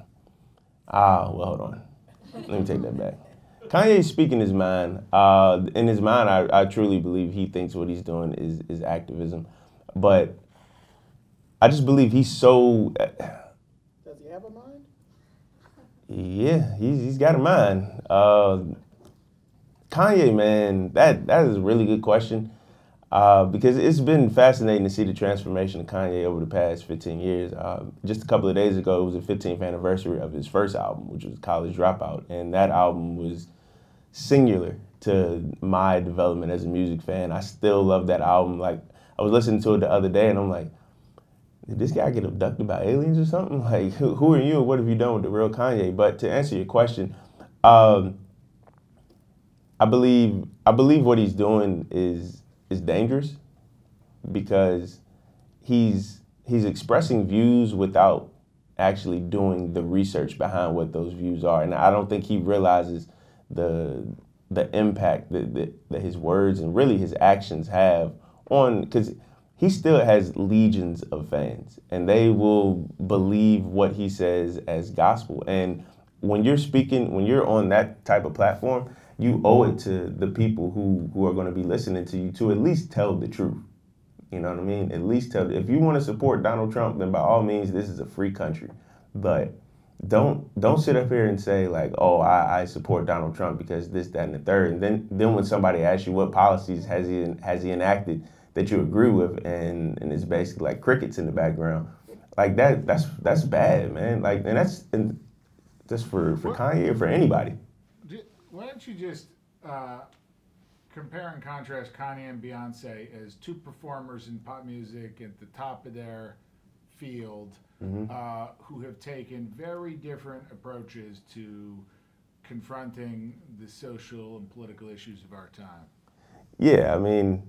well, hold on. Let me take that back. Kanye's speaking his mind. In his mind, I truly believe he thinks what he's doing is activism. But I just believe he's so... Does he have a mind? Yeah, he's got a mind. Kanye, man, that is a really good question. Because it's been fascinating to see the transformation of Kanye over the past 15 years. Just a couple of days ago, it was the 15th anniversary of his first album, which was College Dropout. And that album was singular to my development as a music fan. I still love that album. Like, I was listening to it the other day, and I'm like, did this guy get abducted by aliens or something? Like, who are you and what have you done with the real Kanye? But to answer your question, I believe what he's doing is dangerous because he's expressing views without actually doing the research behind what those views are, and I don't think he realizes the impact that his words and really his actions have on, because he still has legions of fans and they will believe what he says as gospel. And when you're on that type of platform, you owe it to the people who are going to be listening to you to at least tell the truth. You know what I mean? At least tell. If you want to support Donald Trump, then by all means, this is a free country. But don't sit up here and say like, oh, I support Donald Trump because this, that, and the third. And then when somebody asks you what policies has he enacted that you agree with, and it's basically like crickets in the background, like that's bad, man. Like, and that's for Kanye or for anybody. Why don't you just compare and contrast Kanye and Beyonce as two performers in pop music at the top of their field, who have taken very different approaches to confronting the social and political issues of our time? Yeah, I mean,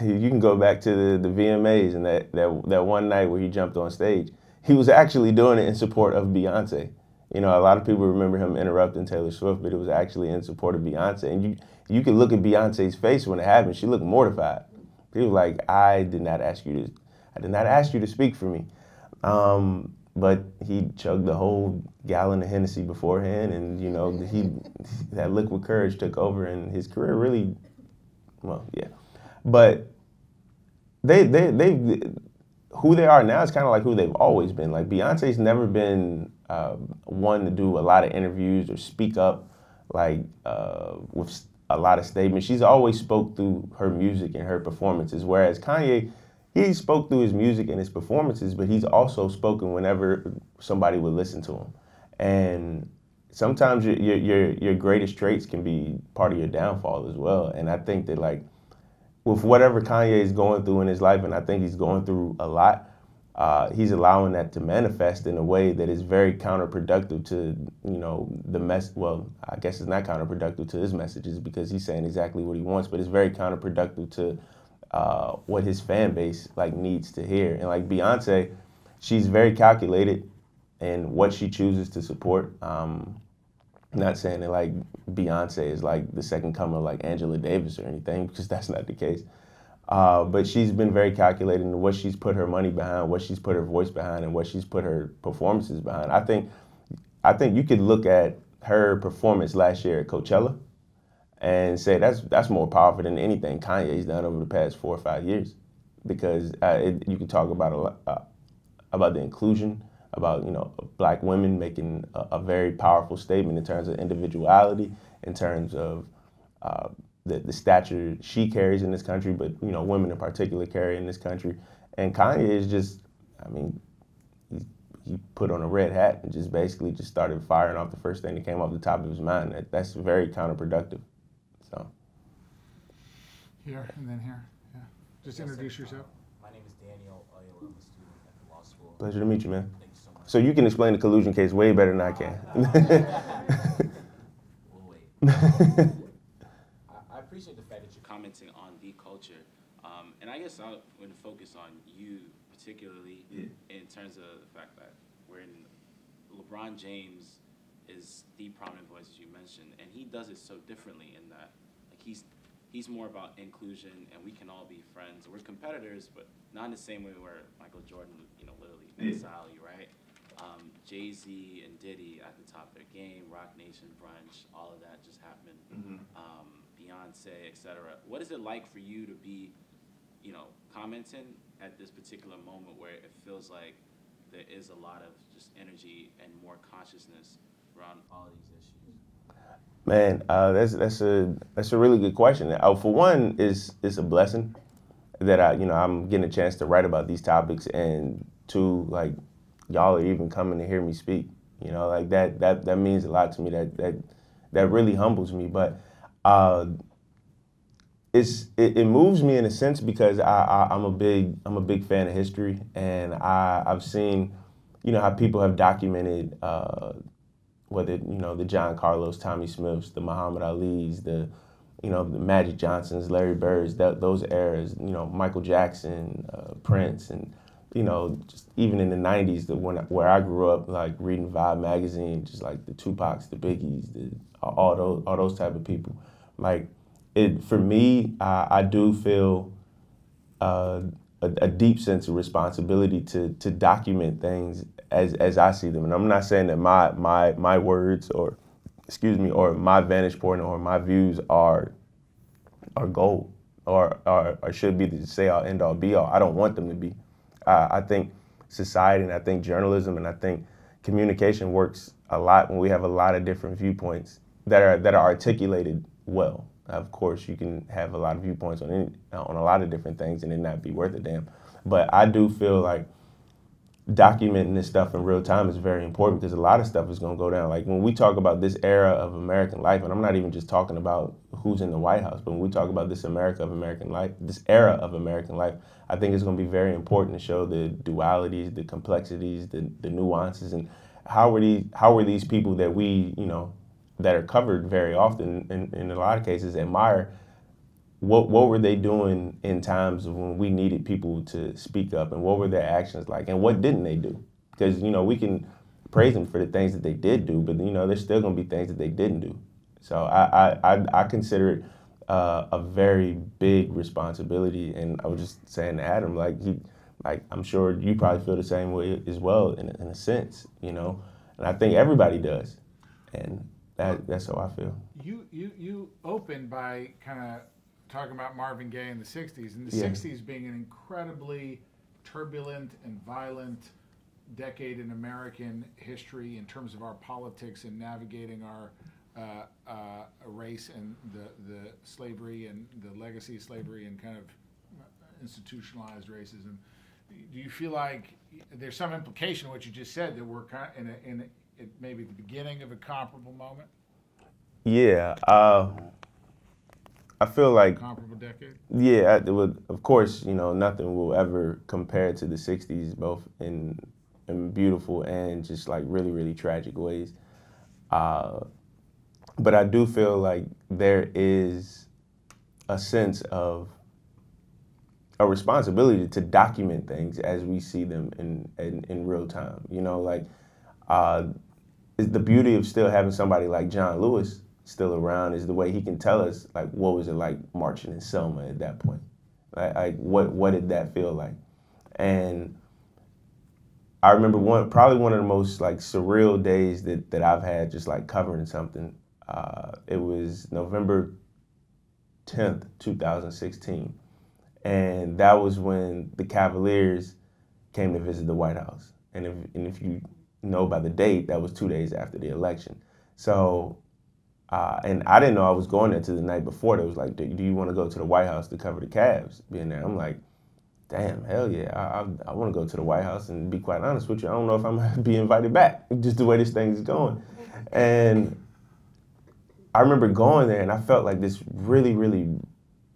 you can go back to the VMAs and that one night where he jumped on stage. He was actually doing it in support of Beyonce. You know, a lot of people remember him interrupting Taylor Swift, but it was actually in support of Beyonce. And you could look at Beyonce's face when it happened. She looked mortified. She was like, I did not ask you to speak for me. But he chugged the whole gallon of Hennessy beforehand, and you know, that liquid courage took over, and his career really, well, yeah. But they who they are now is kind of like who they've always been. Like, Beyonce's never been one to do a lot of interviews or speak up like with a lot of statements. She's always spoke through her music and her performances, whereas Kanye, he spoke through his music and his performances, but he's also spoken whenever somebody would listen to him. And sometimes your greatest traits can be part of your downfall as well. And I think that, like, with whatever Kanye is going through in his life, and I think he's going through a lot, he's allowing that to manifest in a way that is very counterproductive to, you know, well, I guess it's not counterproductive to his messages because he's saying exactly what he wants, but it's very counterproductive to what his fan base like needs to hear. And like Beyonce, she's very calculated in what she chooses to support. Not saying that like Beyonce is like the second coming of like Angela Davis or anything, because that's not the case. But she's been very calculated in what she's put her money behind, what she's put her voice behind, and what she's put her performances behind. I think you could look at her performance last year at Coachella and say that's more powerful than anything Kanye's done over the past 4 or 5 years, because you can talk about about the inclusion, about, you know, black women making a very powerful statement in terms of individuality, in terms of the stature she carries in this country, but, you know, women in particular carry in this country. And Kanye is just, I mean, he put on a red hat and just basically just started firing off the first thing that came off the top of his mind. That's very counterproductive. So. Here and then here. Yeah. Just introduce yourself. My name is Daniel. I'm a student at the law school. Pleasure to meet you, man. Thank you so much. So you can explain the collusion case way better than I can. We'll wait. I appreciate the fact that you're commenting on the culture. And I guess I want to focus on you particularly in terms of the fact that LeBron James is the prominent voice, as you mentioned, and he does it so differently in that, like, he's more about inclusion, and we can all be friends. We're competitors, but not in the same way where Michael Jordan, literally exile you, right? Jay-Z and Diddy at the top of their game, Rock Nation brunch, all of that just happened. Beyonce, etc. What is it like for you to be, commenting at this particular moment where it feels like there is a lot of just energy and more consciousness around all these issues? Man, that's a really good question. For one, it's a blessing that I'm getting a chance to write about these topics, and two, like, y'all are even coming to hear me speak. Like that means a lot to me. That really humbles me. But it moves me in a sense because I'm a big fan of history, and I've seen how people have documented whether the John Carlos, Tommy Smiths, the Muhammad Alis, the Magic Johnsons, Larry Birds, those eras, Michael Jackson, Prince, and just even in the 90s, where I grew up, like reading Vibe magazine, just like the Tupacs, the Biggies, all those type of people. Like, for me, I do feel a deep sense of responsibility to document things as I see them. And I'm not saying that my words or my vantage point or my views are gold or should be the say all end all be all. I don't want them to be. I think society, and I think journalism, and I think communication works a lot when we have a lot of different viewpoints that are articulated well. Of course, you can have a lot of viewpoints on a lot of different things and it not be worth a damn. But I do feel like documenting this stuff in real time is very important because a lot of stuff is going to go down. Like when we talk about this era of American life, and I'm not even just talking about who's in the White House, but when we talk about this era of American life, I think it's going to be very important to show the dualities, the complexities, the nuances, and how were these people that we, that are covered very often in a lot of cases admire, what were they doing in times of when we needed people to speak up, and what were their actions like, and what didn't they do? Because, we can praise them for the things that they did do, but, there's still going to be things that they didn't do. So I consider it a very big responsibility, and I was just saying to Adam, I'm sure you probably feel the same way as well in a sense, and I think everybody does, and that's how I feel. You opened by kind of talking about Marvin Gaye in the 60s, and the 60s being an incredibly turbulent and violent decade in American history in terms of our politics and navigating our race and the slavery and the legacy of slavery and kind of institutionalized racism. Do you feel like there's some implication in what you just said that we're kind of in maybe the beginning of a comparable moment? Yeah. I feel like comparable decade. Yeah, of course, nothing will ever compare to the 60s, both in beautiful and just like really, really tragic ways. But I do feel like there is a sense of a responsibility to document things as we see them in real time. The beauty of still having somebody like John Lewis still around is the way he can tell us, like, what was it like marching in Selma at that point? Like what did that feel like? And I remember probably one of the most like surreal days that I've had just like covering something. It was November 10th, 2016. And that was when the Cavaliers came to visit the White House. And if you know by the date, that was 2 days after the election. So, and I didn't know I was going there till the night before. They was like, do you want to go to the White House to cover the Cavs being there? I'm like, damn, hell yeah. I want to go to the White House, and be quite honest with you, I don't know if I'm going to be invited back, just the way this thing is going. And I remember going there, and I felt like this really, really,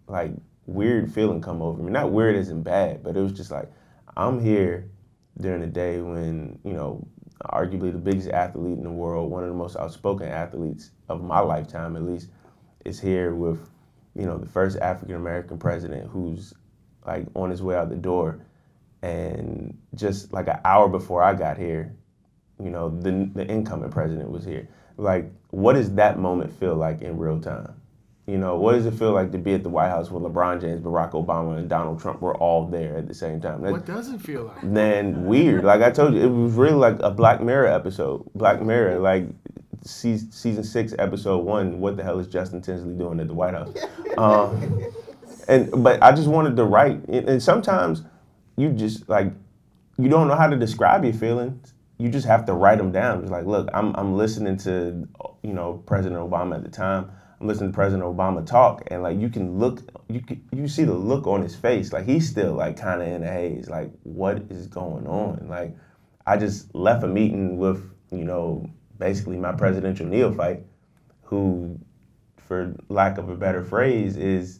like, weird feeling come over me. Not weird as in bad, but it was just like, I'm here during the day when, arguably the biggest athlete in the world, one of the most outspoken athletes of my lifetime at least, is here with, the first African-American president who's like on his way out the door, and just like an hour before I got here, you know, the incoming president was here. Like, what does that moment feel like in real time? You know, what does it feel like to be at the White House when LeBron James, Barack Obama, and Donald Trump were all there at the same time? What does it feel like? Then weird. Like I told you, it was really like a Black Mirror episode. Black Mirror, like season 6, episode 1. What the hell is Justin Tinsley doing at the White House? But I just wanted to write. And sometimes you just like, you don't know how to describe your feelings. You just have to write them down. It's like, look, I'm listening to, you know, President Obama at the time. I'm listening to President Obama talk, and like you see the look on his face, like he's still like kind of in a haze, like what is going on? Like I just left a meeting with, you know, basically my presidential neophyte, who, for lack of a better phrase, is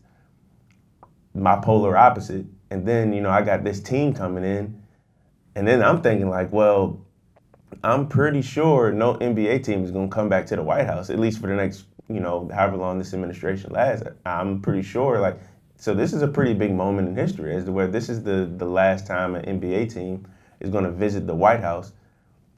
my polar opposite. And then, you know, I got this team coming in, and then I'm thinking like, well, I'm pretty sure no NBA team is going to come back to the White House, at least for the next, you know, however long this administration lasts. I'm pretty sure, like, so this is a pretty big moment in history as to where this is the last time an NBA team is going to visit the White House,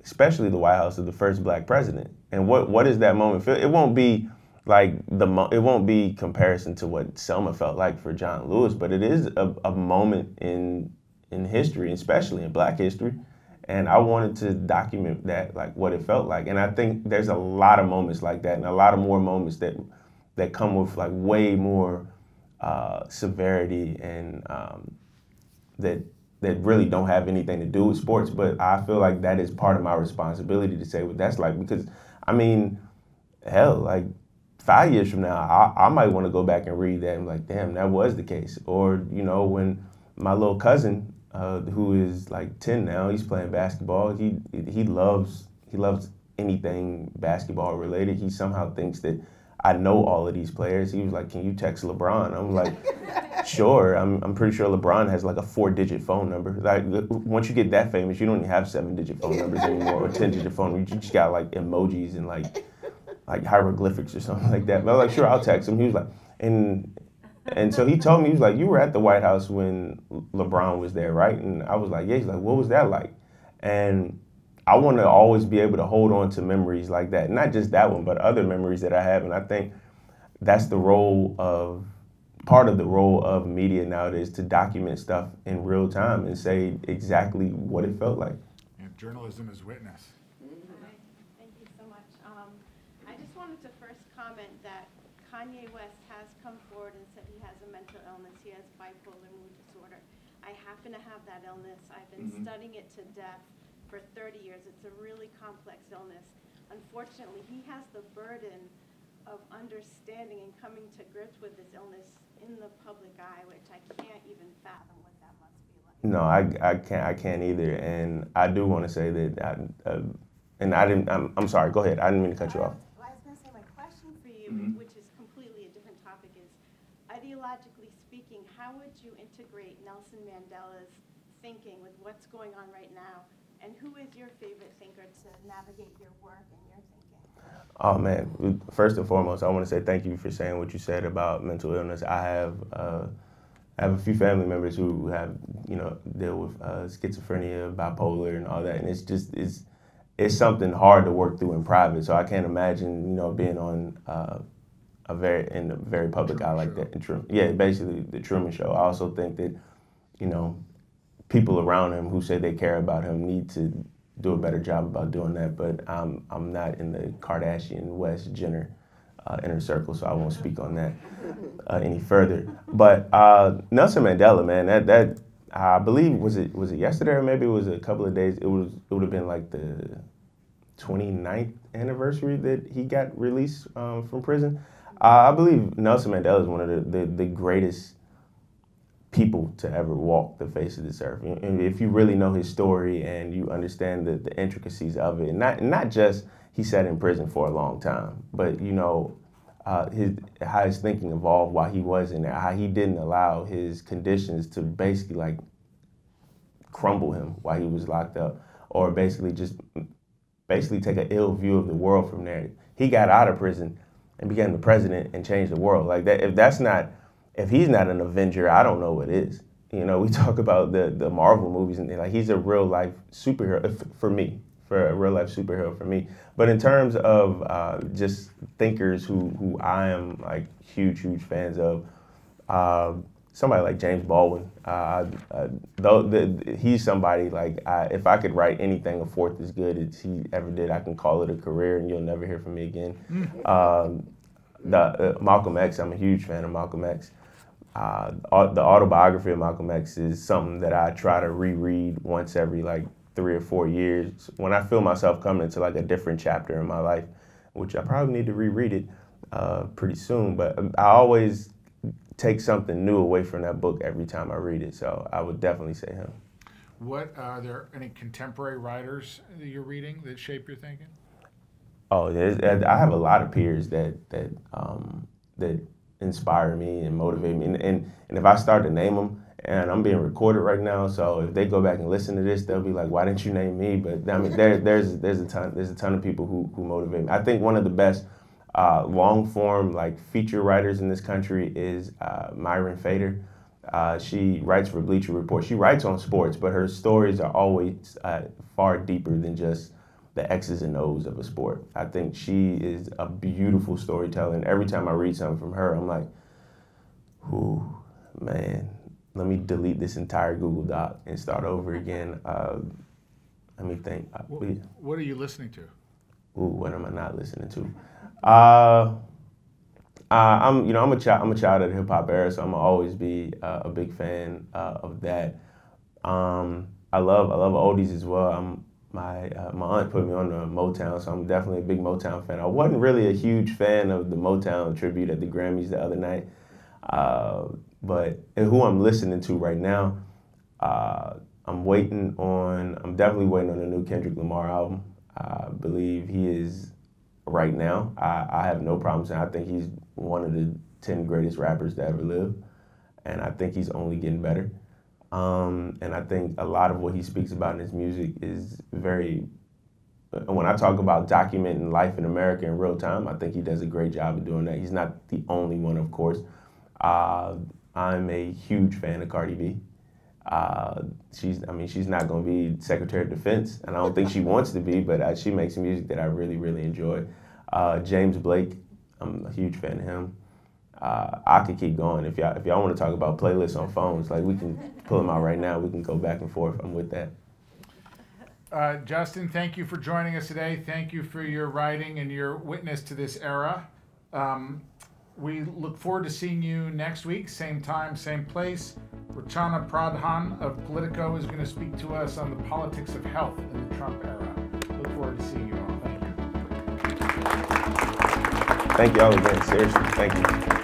especially the White House of the first Black president. And what does that moment feel? It won't be like it won't be comparison to what Selma felt like for John Lewis, but it is a moment in history, especially in Black history. And I wanted to document that, like what it felt like. And I think there's a lot of moments like that, and a lot of more moments that come with like way more severity and that really don't have anything to do with sports. But I feel like that is part of my responsibility to say what that's like, because I mean, hell, like 5 years from now, I might want to go back and read that and be like, damn, that was the case. Or, you know, when my little cousin, who is like 10 now, he's playing basketball. He loves anything basketball related. He somehow thinks that I know all of these players. He was like, "Can you text LeBron?" I'm like, "Sure." I'm pretty sure LeBron has like a 4-digit phone number. Like once you get that famous, you don't even have 7-digit phone numbers anymore or 10-digit phone numbers. You just got like emojis and like hieroglyphics or something like that. But I was like, "Sure, I'll text him." He was like, and so he told me, he was like, "You were at the White House when LeBron was there, right?" And I was like, "Yeah." He's like, "What was that like?" And I want to always be able to hold on to memories like that. Not just that one, but other memories that I have. And I think that's part of the role of media nowadays, to document stuff in real time and say exactly what it felt like. And journalism is witness. Thank you so much. I just wanted to first comment that Kanye West has come forward and said he has a mental illness. He has bipolar mood disorder. I happen to have that illness. I've been studying it to death for 30 years. It's a really complex illness. Unfortunately, he has the burden of understanding and coming to grips with this illness in the public eye, which I can't even fathom what that must be like. No, I can't either. And I do want to say that, I'm sorry, go ahead. I didn't mean to cut you off. Well, I was going to say my question for you, which is completely a different topic, is ideologically speaking, how would you integrate Nelson Mandela's thinking with what's going on right now? And who is your favorite thinker to navigate your work and your thinking? Oh man, first and foremost, I want to say thank you for saying what you said about mental illness. I have a few family members who have, you know, deal with schizophrenia, bipolar, and all that, and it's something hard to work through in private. So I can't imagine, you know, being on a very public eye like that. Yeah, basically the Truman Show. I also think that, you know, people around him who say they care about him need to do a better job about doing that. But I'm not in the Kardashian West Jenner inner circle, so I won't speak on that any further. But Nelson Mandela, man, that I believe was it yesterday, or maybe it was a couple of days. It would have been like the 29th anniversary that he got released from prison. I believe Nelson Mandela is one of the greatest people to ever walk the face of this earth. And if you really know his story and you understand the intricacies of it, not just he sat in prison for a long time, but you know how his thinking evolved while he was in there, how he didn't allow his conditions to basically like crumble him while he was locked up, or basically take an ill view of the world from there. He got out of prison and became the president and changed the world. Like that, if he's not an Avenger, I don't know what is. You know, we talk about the Marvel movies, and like he's a real life superhero for me, for a real life superhero for me. But in terms of just thinkers who I am like huge fans of, somebody like James Baldwin. He's somebody like if I could write anything a fourth as good as he ever did, I can call it a career, and you'll never hear from me again. Malcolm X. I'm a huge fan of Malcolm X. The autobiography of Malcolm X is something that I try to reread once every like 3 or 4 years when I feel myself coming into like a different chapter in my life, which I probably need to reread it pretty soon. But I always take something new away from that book every time I read it, so I would definitely say him. What are there any contemporary writers that you're reading that shape your thinking? Oh, I have a lot of peers that inspire me and motivate me, and if I start to name them, and I'm being recorded right now, so if they go back and listen to this, they'll be like, "Why didn't you name me?" But I mean, there's a ton of people who motivate me. I think one of the best long form like feature writers in this country is Myron Fader. She writes for Bleacher Report. She writes on sports, but her stories are always far deeper than just the X's and O's of a sport. I think she is a beautiful storyteller, and every time I read something from her, I'm like, ooh, man, let me delete this entire Google Doc and start over again. Let me think. What are you listening to? Ooh, what am I not listening to? I'm a child of the hip hop era, so I'm gonna always be a big fan of that. I love oldies as well. My aunt put me on the Motown, so I'm definitely a big Motown fan. I wasn't really a huge fan of the Motown tribute at the Grammys the other night, but who I'm listening to right now, I'm definitely waiting on the new Kendrick Lamar album. I believe he is right now. I have no problem saying I think he's one of the 10 greatest rappers to ever live, and I think he's only getting better. And I think a lot of what he speaks about in his music is very, when I talk about documenting life in America in real time, I think he does a great job of doing that. He's not the only one, of course. I'm a huge fan of Cardi B. She's not going to be Secretary of Defense, and I don't think she wants to be, but she makes music that I really, really enjoy. James Blake, I'm a huge fan of him. I could keep going. If y'all want to talk about playlists on phones, like we can pull them out right now. We can go back and forth. I'm with that. Justin, thank you for joining us today. Thank you for your writing and your witness to this era. We look forward to seeing you next week, same time, same place. Rachana Pradhan of Politico is going to speak to us on the politics of health in the Trump era. Look forward to seeing you all. Thank you. Thank you all again. Seriously, thank you.